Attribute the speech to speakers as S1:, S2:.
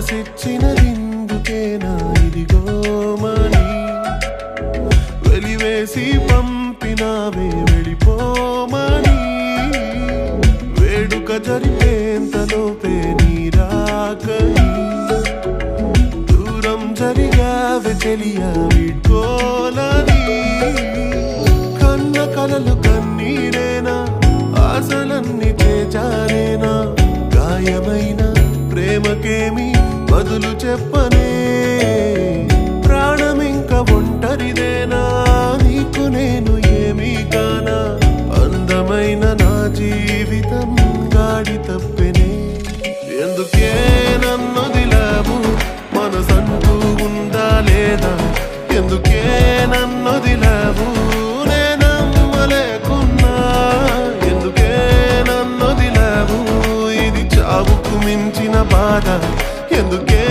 S1: మనసిచ్చినదిందుకేనా ఇదిగో మని వెలివేసి పంపినావే వెళ్ళిపోమని వేడుక జరిపేంతలోపే నీరాకని దూరం జరిగావే తెలియా వీడ్కోలని కన్న కలలు కన్నీరేనా ఆశలన్నీ చేచారేనా గాయమైన ప్రేమకేమి బదులు చెప్పనే ప్రాణమింక ఒంటరిదేనా నీకు నేను ఏమీ కానా అందమైన నా జీవితం గాడి తప్పెనే ఎందుకే నన్నొదిలావు మనసంటూ ఉందా లేదా ఎందుకే నన్నొదిలావు నేనమ్మలేకున్నా ఎందుకే నన్నొదిలావు ఇది చావుకు మించిన బాధ ఎందుకే